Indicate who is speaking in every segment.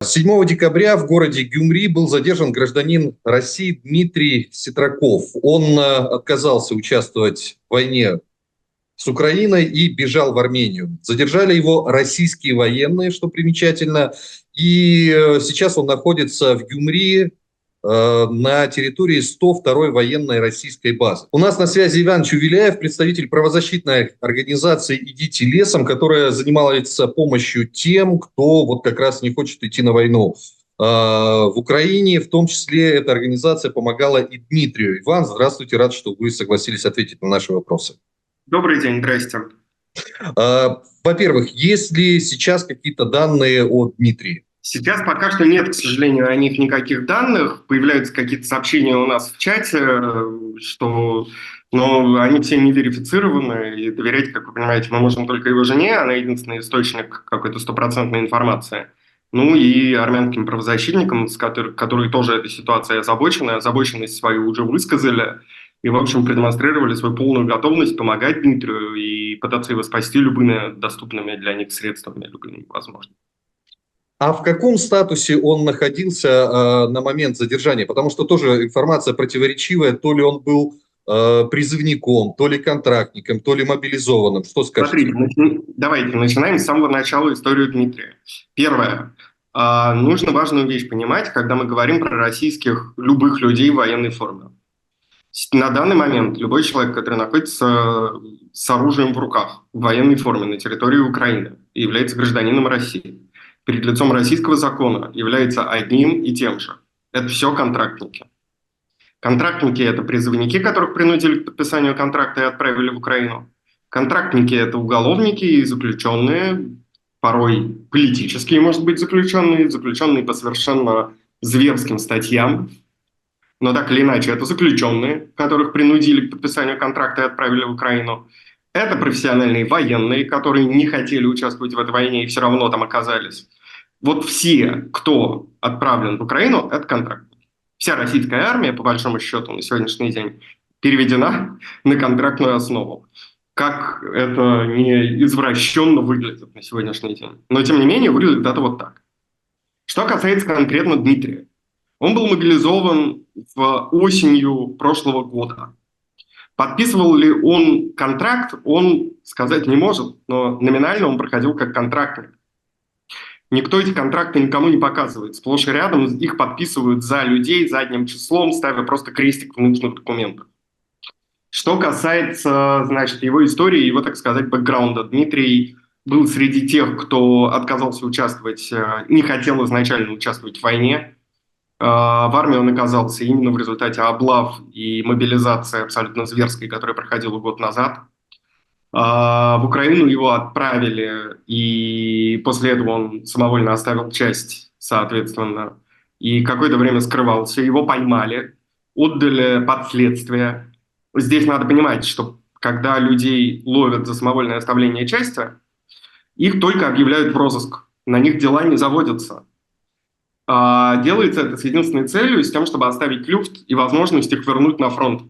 Speaker 1: 7 декабря в городе Гюмри был задержан гражданин России Дмитрий Ситраков. Он отказался участвовать в войне с Украиной и бежал в Армению. Задержали его российские военные, что примечательно. И сейчас он находится в Гюмри на территории 102-й военной российской базы. У нас на связи Иван Чувеляев, представитель правозащитной организации «Идите лесом», которая занимается помощью тем, кто вот как раз не хочет идти на войну. В Украине, в том числе, эта организация помогала и Дмитрию. Иван, здравствуйте, рад, что вы согласились ответить на наши вопросы.
Speaker 2: Добрый день, здрасте.
Speaker 1: Во-первых, есть ли сейчас какие-то данные о Дмитрии?
Speaker 2: Сейчас пока что нет, к сожалению, о них никаких данных. Появляются какие-то сообщения у нас в чате, но они все не верифицированы, и доверять, как вы понимаете, мы можем только его жене, она единственный источник какой-то стопроцентной информации. Ну и армянским правозащитникам, которые тоже этой ситуацией озабочены, озабоченность свою уже высказали, и, в общем, продемонстрировали свою полную готовность помогать Дмитрию и пытаться его спасти любыми доступными для них средствами, любыми возможными.
Speaker 1: А в каком статусе он находился на момент задержания? Потому что тоже информация противоречивая. То ли он был призывником, то ли контрактником, то ли мобилизованным. Что скажете?
Speaker 2: Смотрите, давайте начинаем с самого начала историю Дмитрия. Первое. Нужно важную вещь понимать, когда мы говорим про российских любых людей в военной форме. На данный момент любой человек, который находится с оружием в руках в военной форме на территории Украины и является гражданином России, перед лицом российского закона является одним и тем же. Это все контрактники. Контрактники – это призывники, которых принудили к подписанию контракта и отправили в Украину. Контрактники – это уголовники и заключенные, порой политические, может быть, заключенные по совершенно зверским статьям. Но так или иначе, это заключенные, которых принудили к подписанию контракта и отправили в Украину. Это профессиональные военные, которые не хотели участвовать в этой войне и все равно там оказались. Вот все, кто отправлен в Украину, это контрактники. Вся российская армия, по большому счету, на сегодняшний день переведена на контрактную основу. Как это не извращенно выглядит на сегодняшний день. Но, тем не менее, выглядит это вот так. Что касается конкретно Дмитрия. Он был мобилизован осенью прошлого года. Подписывал ли он контракт, он сказать не может, но номинально он проходил как контрактник. Никто эти контракты никому не показывает. Сплошь и рядом их подписывают за людей задним числом, ставя просто крестик в нужных документах. Что касается, значит, его истории, его, так сказать, бэкграунда. Дмитрий был среди тех, кто отказался участвовать, не хотел изначально участвовать в войне. В армии он оказался именно в результате облав и мобилизации абсолютно зверской, которая проходила год назад. В Украину его отправили, и после этого он самовольно оставил часть, соответственно, и какое-то время скрывался. Его поймали, отдали под следствие. Здесь надо понимать, что когда людей ловят за самовольное оставление части, их только объявляют в розыск, на них дела не заводятся. Делается это с единственной целью, с тем, чтобы оставить люфт и возможность их вернуть на фронт.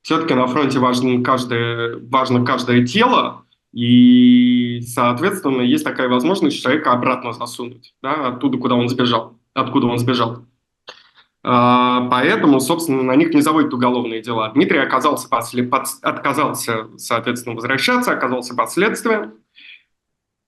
Speaker 2: Все-таки на фронте важно каждое тело, и, соответственно, есть такая возможность человека обратно засунуть, да, откуда он сбежал. Поэтому, собственно, на них не заводят уголовные дела. Дмитрий отказался, соответственно, возвращаться, оказался под следствием.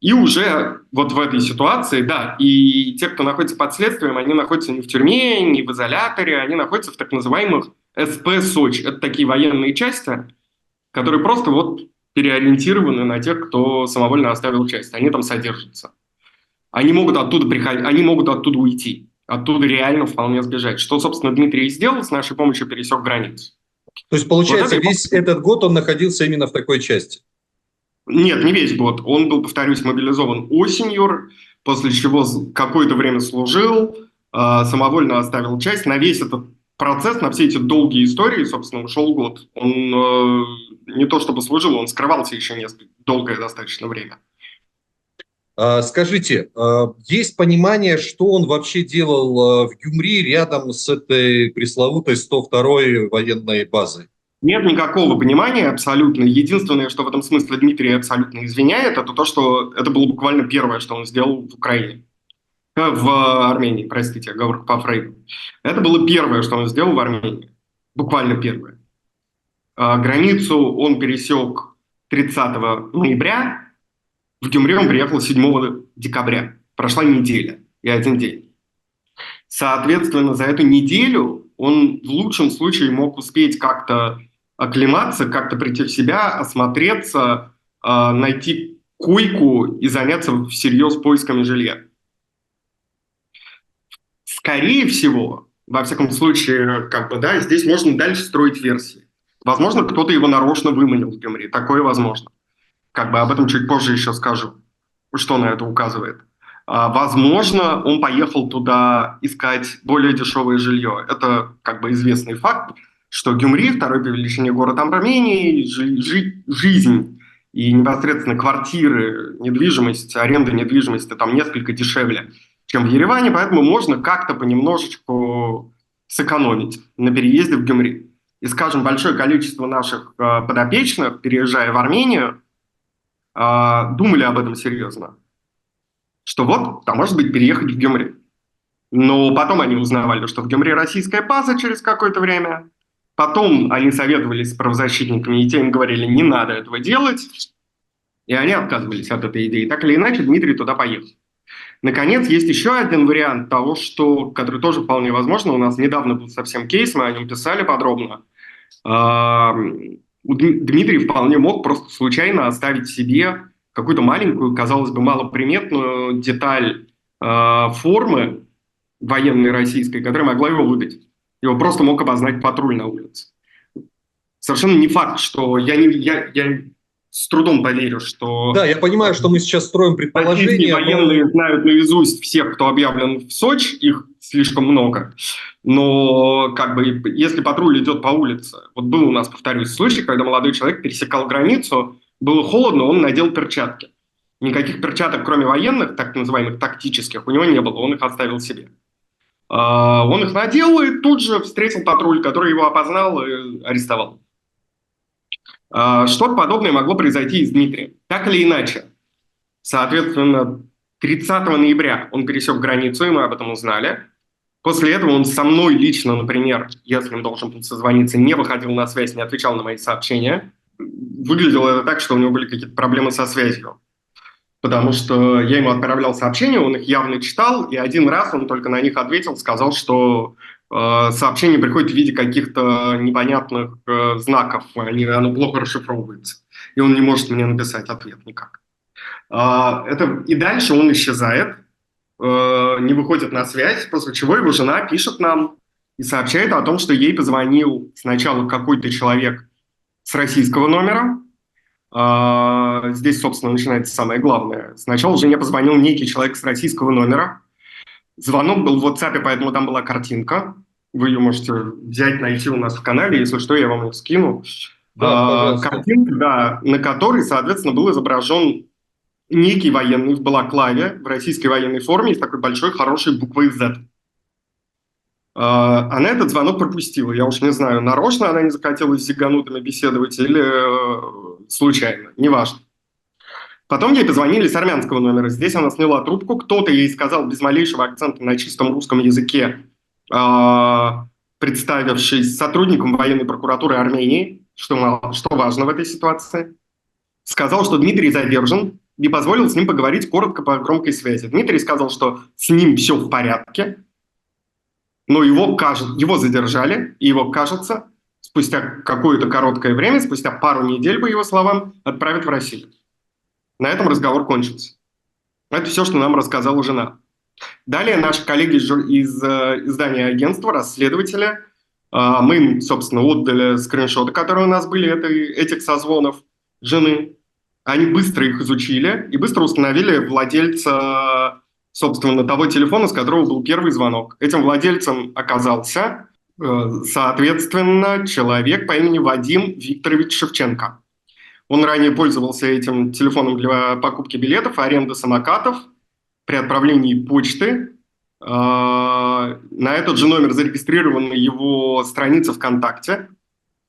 Speaker 2: И уже вот в этой ситуации, да, и те, кто находится под следствием, они находятся не в тюрьме, не в изоляторе, они находятся в так называемых СП «Сочи». Это такие военные части, которые просто вот переориентированы на тех, кто самовольно оставил часть. Они там содержатся. Они могут оттуда приходить, они могут оттуда уйти. Оттуда реально вполне сбежать. Что, собственно, Дмитрий и сделал, с нашей помощью пересек границу.
Speaker 1: То есть, получается, вот весь этот год он находился именно в такой части?
Speaker 2: Нет, не весь год. Он был, повторюсь, мобилизован осенью, после чего какое-то время служил, самовольно оставил часть. На весь этот процесс, на все эти долгие истории, собственно, ушел год. Он не то чтобы служил, он скрывался еще долгое достаточно время.
Speaker 1: Скажите, есть понимание, что он вообще делал в Гюмри рядом с этой пресловутой 102-й военной базой?
Speaker 2: Нет никакого понимания абсолютно. Единственное, что в этом смысле Дмитрий абсолютно извиняет, это то, что это было буквально первое, что он сделал в Украине. В Армении, простите, оговорка по Фрейду. Это было первое, что он сделал в Армении. Буквально первое. Границу он пересек 30 ноября, в Гюмри он приехал 7 декабря. Прошла неделя и 1 день. Соответственно, за эту неделю он в лучшем случае мог успеть как-то оклематься, как-то прийти в себя, осмотреться, найти койку и заняться всерьез поисками жилья. Скорее всего, во всяком случае, да, здесь можно дальше строить версии. Возможно, кто-то его нарочно выманил в Гюмри. Такое возможно. Об этом чуть позже еще скажу, что на это указывает. Возможно, он поехал туда искать более дешевое жилье. Это известный факт, что Гюмри, второй по величине город Армении, жизнь и непосредственно квартиры, недвижимость, аренда недвижимости там несколько дешевле, чем в Ереване, поэтому можно как-то понемножечку сэкономить на переезде в Гюмри. И, скажем, большое количество наших подопечных, переезжая в Армению, думали об этом серьезно. Что вот, там может быть переехать в Гюмри. Но потом они узнавали, что в Гюмри российская база через какое-то время. Потом они советовались с правозащитниками, и те им говорили, не надо этого делать. И они отказывались от этой идеи. Так или иначе, Дмитрий туда поехал. Наконец, есть еще один вариант того, который тоже вполне возможно. У нас недавно был совсем кейс, мы о нем писали подробно. Дмитрий вполне мог просто случайно оставить себе какую-то маленькую, казалось бы, малоприметную деталь формы военной российской, которая могла его выдать. Его просто мог опознать патруль на улице. Совершенно не факт, что я с трудом поверю, что...
Speaker 1: Да, я понимаю, что мы сейчас строим предположения.
Speaker 2: Военные знают наизусть всех, кто объявлен в Сочи, их слишком много. Но если патруль идет по улице... Вот был у нас, повторюсь, случай, когда молодой человек пересекал границу, было холодно, он надел перчатки. Никаких перчаток, кроме военных, так называемых тактических, у него не было, он их оставил себе. Он их надел и тут же встретил патруль, который его опознал и арестовал. Что-то подобное могло произойти и с Дмитрием. Так или иначе, соответственно, 30 ноября он пересек границу, и мы об этом узнали. После этого он со мной лично, например, если он должен был созвониться, не выходил на связь, не отвечал на мои сообщения. Выглядело это так, что у него были какие-то проблемы со связью. Потому что я ему отправлял сообщения, он их явно читал, и один раз он только на них ответил, сказал, что сообщение приходит в виде каких-то непонятных знаков, оно плохо расшифровывается, и он не может мне написать ответ никак. И дальше он исчезает, не выходит на связь, после чего его жена пишет нам и сообщает о том, что ей позвонил сначала какой-то человек с российского номера. Здесь, собственно, начинается самое главное. Сначала жене позвонил некий человек с российского номера. Звонок был в WhatsApp, поэтому там была картинка. Вы ее можете взять, найти у нас в канале. Если что, я вам ее скину.
Speaker 1: Да,
Speaker 2: картинка, да, на которой, соответственно, был изображен некий военный в балаклаве, в российской военной форме, с такой большой, хорошей буквой Z. Она этот звонок пропустила. Я уж не знаю, нарочно она не захотела с зиганутыми беседовать или случайно, неважно. Потом ей позвонили с армянского номера. Здесь она сняла трубку. Кто-то ей сказал без малейшего акцента на чистом русском языке, представившись сотрудником военной прокуратуры Армении, что важно в этой ситуации, сказал, что Дмитрий задержан, и позволил с ним поговорить коротко по громкой связи. Дмитрий сказал, что с ним все в порядке, но его задержали, и его, кажется, спустя какое-то короткое время, спустя пару недель, по его словам, отправят в Россию. На этом разговор кончился. Это все, что нам рассказала жена. Далее наши коллеги из издания агентства, расследователи, мы им, собственно, отдали скриншоты, которые у нас были, этих созвонов жены. Они быстро их изучили и быстро установили владельца, собственно, того телефона, с которого был первый звонок. Этим владельцем оказался, соответственно, человек по имени Вадим Викторович Шевченко. Он ранее пользовался этим телефоном для покупки билетов, аренды самокатов, при отправлении почты. На этот же номер зарегистрирована его страница ВКонтакте.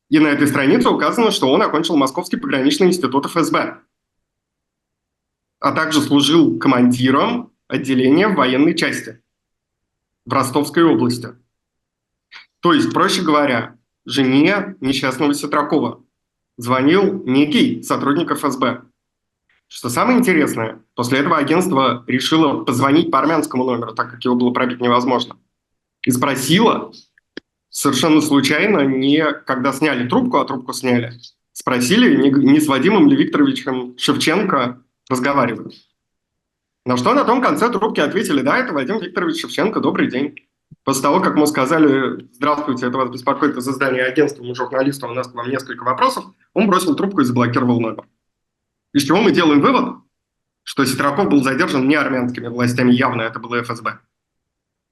Speaker 2: И на этой странице указано, что он окончил Московский пограничный институт ФСБ. А также служил командиром отделение в военной части в Ростовской области. То есть, проще говоря, жене несчастного Ситракова звонил некий сотрудник ФСБ. Что самое интересное, после этого агентство решило позвонить по армянскому номеру, так как его было пробить невозможно. И спросило, совершенно случайно, не когда сняли трубку, а трубку сняли, спросили, не с Вадимом ли Викторовичем Шевченко разговаривают. На что на том конце трубки ответили: да, это Вадим Викторович Шевченко, добрый день. После того, как мы сказали: здравствуйте, это вас беспокоит из издания агентства, мы журналисты, у нас к вам несколько вопросов, он бросил трубку и заблокировал номер. Из чего мы делаем вывод, что Ситраков был задержан не армянскими властями, явно это было ФСБ.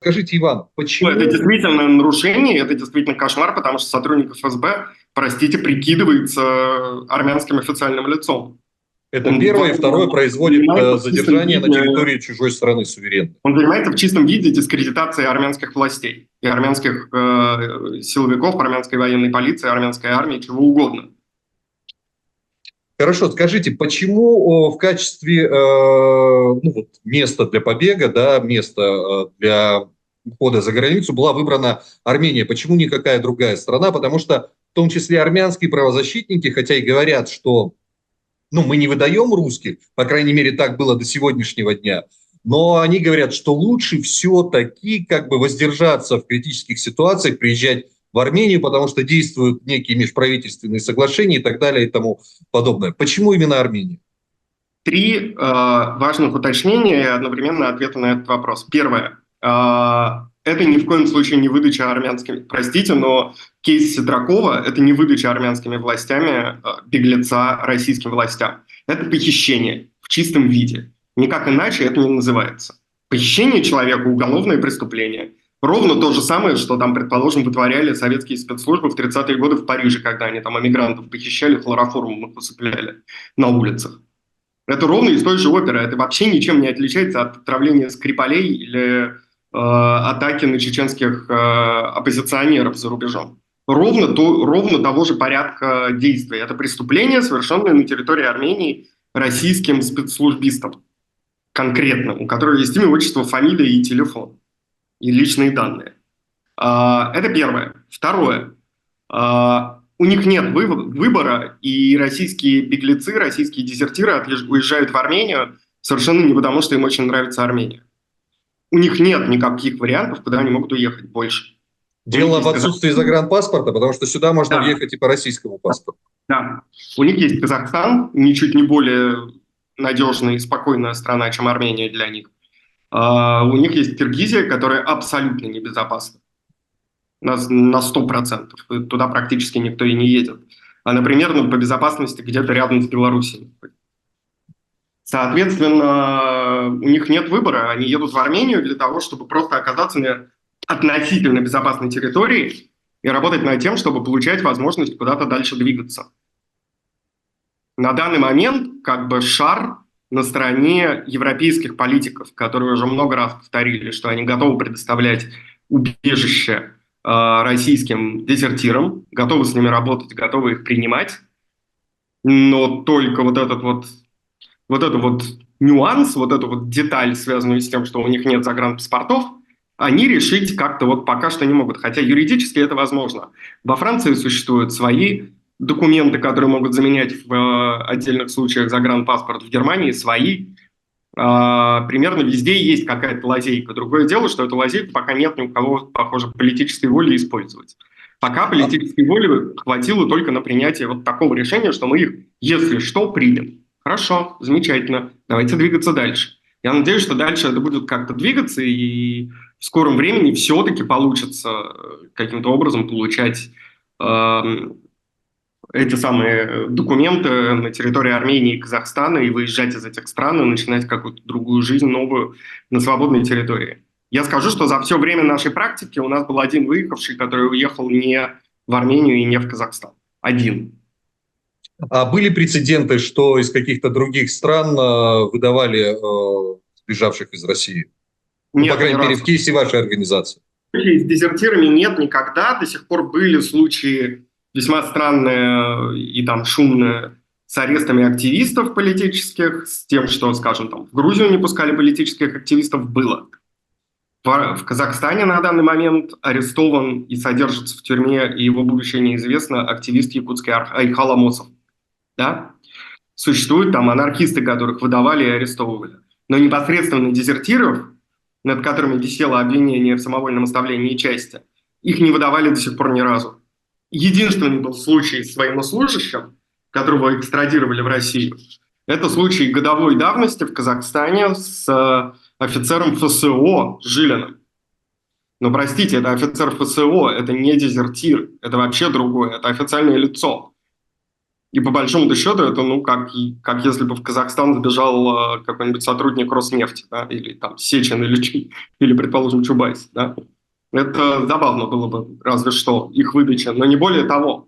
Speaker 1: Скажите, Иван, почему...
Speaker 2: Это действительно нарушение, это действительно кошмар, потому что сотрудник ФСБ, простите, прикидывается армянским официальным лицом.
Speaker 1: Это первое, и второе производит задержание на территории чужой страны суверенной.
Speaker 2: Он занимается в чистом виде дискредитацией армянских властей и армянских силовиков, армянской военной полиции, армянской армии, чего угодно.
Speaker 1: Хорошо, скажите, почему в качестве места для побега, да, места для ухода за границу была выбрана Армения? Почему никакая другая страна? Потому что в том числе армянские правозащитники, хотя и говорят, что мы не выдаем русских, по крайней мере, так было до сегодняшнего дня, но они говорят, что лучше все-таки воздержаться в критических ситуациях, приезжать в Армению, потому что действуют некие межправительственные соглашения и так далее и тому подобное. Почему именно Армения?
Speaker 2: Три важных уточнения и одновременно ответа на этот вопрос. Первое. Это ни в коем случае не выдача армянскими, простите, но кейс Ситракова – это не выдача армянскими властями беглеца российским властям. Это похищение в чистом виде. Никак иначе это не называется. Похищение человека – уголовное преступление. Ровно то же самое, что там, предположим, вытворяли советские спецслужбы в 30-е годы в Париже, когда они там эмигрантов похищали, хлороформом их усыпляли на улицах. Это ровно из той же оперы. Это вообще ничем не отличается от отравления Скрипалей или атаки на чеченских оппозиционеров за рубежом. Ровно того же порядка действий. Это преступление, совершенное на территории Армении российским спецслужбистом конкретно, у которого есть имя, отчество, фамилия и телефон, и личные данные. Это первое. Второе. У них нет выбора, и российские беглецы, российские дезертиры уезжают в Армению совершенно не потому, что им очень нравится Армения. У них нет никаких вариантов, куда они могут уехать больше.
Speaker 1: Дело в отсутствии загранпаспорта, потому что сюда можно въехать и по российскому паспорту.
Speaker 2: Да. У них есть Казахстан, ничуть не более надежная и спокойная страна, чем Армения для них. У них есть Киргизия, которая абсолютно небезопасна. На 100%. Туда практически никто и не едет. Она примерно по безопасности где-то рядом с Белоруссией. Соответственно, у них нет выбора. Они едут в Армению для того, чтобы просто оказаться на относительно безопасной территории и работать над тем, чтобы получать возможность куда-то дальше двигаться. На данный момент шар на стороне европейских политиков, которые уже много раз повторили, что они готовы предоставлять убежище российским дезертирам, готовы с ними работать, готовы их принимать, но только вот этот нюанс, вот эту деталь, связанную с тем, что у них нет загранпаспортов, они решить как-то пока что не могут. Хотя юридически это возможно. Во Франции существуют свои документы, которые могут заменять в отдельных случаях загранпаспорт, в Германии свои. Примерно везде есть какая-то лазейка. Другое дело, что эту лазейку пока нет ни у кого, похоже, политической воли использовать. Пока политической воли хватило только на принятие такого решения, что мы их, если что, примем. Хорошо, замечательно, давайте двигаться дальше. Я надеюсь, что дальше это будет как-то двигаться, и в скором времени все-таки получится каким-то образом получать эти самые документы на территории Армении и Казахстана и выезжать из этих стран и начинать какую-то другую жизнь, новую, на свободной территории. Я скажу, что за все время нашей практики у нас был один выехавший, который уехал не в Армению и не в Казахстан. Один.
Speaker 1: А были прецеденты, что из каких-то других стран выдавали сбежавших из России?
Speaker 2: Нет,
Speaker 1: по крайней мере, в кейсе вашей организации.
Speaker 2: С дезертирами нет никогда. До сих пор были случаи весьма странные и шумные с арестами активистов политических, с тем, что, скажем, там, в Грузию не пускали политических активистов, было. В Казахстане на данный момент арестован и содержится в тюрьме, и его будущее неизвестно, активист якутский Айхал Амосов. Да? Существуют там анархисты, которых выдавали и арестовывали. Но непосредственно дезертиров, над которыми висело обвинение в самовольном оставлении части, их не выдавали до сих пор ни разу. Единственный был случай с военнослужащим, которого экстрадировали в Россию, это случай годовой давности в Казахстане с офицером ФСО Жилиным. Но простите, это офицер ФСО, это не дезертир, это вообще другое, это официальное лицо. И по большому счету это, ну, как если бы в Казахстан забежал какой-нибудь сотрудник Роснефти, да, или там Сечин, или предположим, Чубайс, да. Это забавно было бы, разве что, их выдача, но не более того.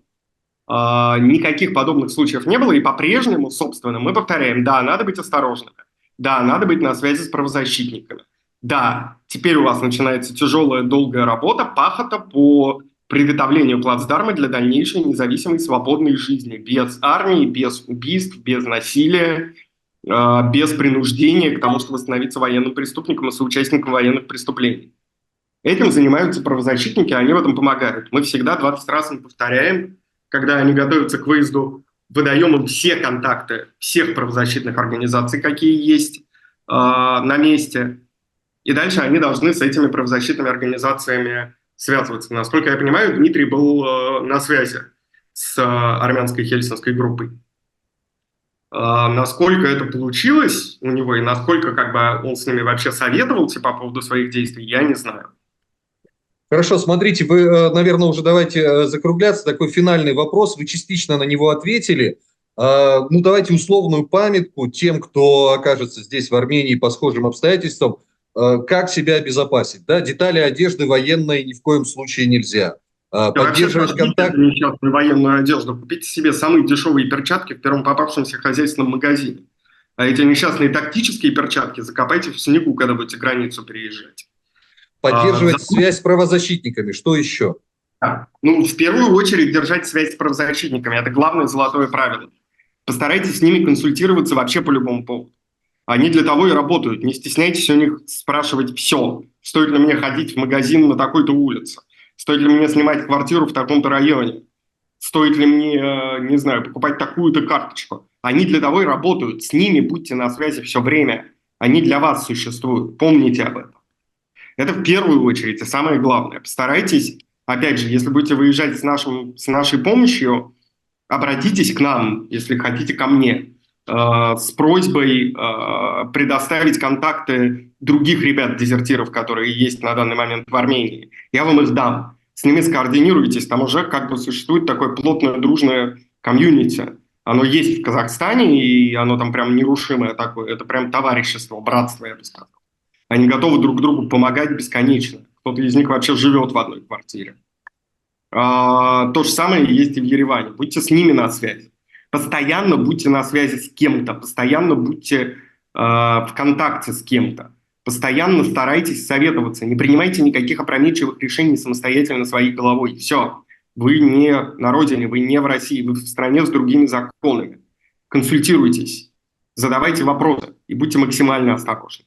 Speaker 2: Никаких подобных случаев не было, и по-прежнему, собственно, мы повторяем, да, надо быть осторожными, да, надо быть на связи с правозащитниками, да, теперь у вас начинается тяжелая, долгая работа, пахота по приготовлению плацдарма для дальнейшей независимой свободной жизни, без армии, без убийств, без насилия, без принуждения к тому, чтобы становиться военным преступником и соучастником военных преступлений. Этим занимаются правозащитники, они в этом помогают. Мы всегда 20 раз им повторяем, когда они готовятся к выезду, выдаем им все контакты всех правозащитных организаций, какие есть на месте. И дальше они должны с этими правозащитными организациями связываться. Насколько я понимаю, Дмитрий был на связи с армянской хельсинской группой. Насколько это получилось у него и насколько как бы он с ними вообще советовался по поводу своих действий, я не знаю.
Speaker 1: Хорошо, смотрите, вы, наверное, уже давайте закругляться. Такой финальный вопрос. Вы частично на него ответили. Ну, давайте условную памятку тем, кто окажется здесь, в Армении, по схожим обстоятельствам. Как себя обезопасить? Да? Детали одежды военной ни в коем случае нельзя. Поддерживать контакт.
Speaker 2: Несчастную военную одежду. Купите себе самые дешевые перчатки в первом попавшемся хозяйственном магазине. А эти несчастные тактические перчатки закопайте в снегу, когда будете границу переезжать.
Speaker 1: Поддерживать связь с правозащитниками. Что еще?
Speaker 2: Ну, в первую очередь держать связь с правозащитниками. Это главное золотое правило. Постарайтесь с ними консультироваться вообще по любому поводу. Они для того и работают. Не стесняйтесь у них спрашивать все. Стоит ли мне ходить в магазин на такой-то улице? Стоит ли мне снимать квартиру в таком-то районе? Стоит ли мне, не знаю, покупать такую-то карточку? Они для того и работают. С ними будьте на связи все время. Они для вас существуют. Помните об этом. Это в первую очередь и самое главное. Постарайтесь, опять же, если будете выезжать с нашей помощью, обратитесь к нам, если хотите, ко мне, с просьбой предоставить контакты других ребят-дезертиров, которые есть на данный момент в Армении. Я вам их дам. С ними скоординируйтесь. Там уже как бы существует такое плотное, дружное комьюнити. Оно есть в Казахстане, и оно там прям нерушимое такое. Это прям товарищество, братство, я бы сказал. Они готовы друг другу помогать бесконечно. Кто-то из них вообще живет в одной квартире. То же самое есть и в Ереване. Будьте с ними на связи. Постоянно будьте на связи с кем-то. Постоянно будьте в контакте с кем-то. Постоянно старайтесь советоваться. Не принимайте никаких опрометчивых решений самостоятельно своей головой. Все. Вы не на родине, вы не в России, вы в стране с другими законами. Консультируйтесь, задавайте вопросы и будьте максимально осторожны.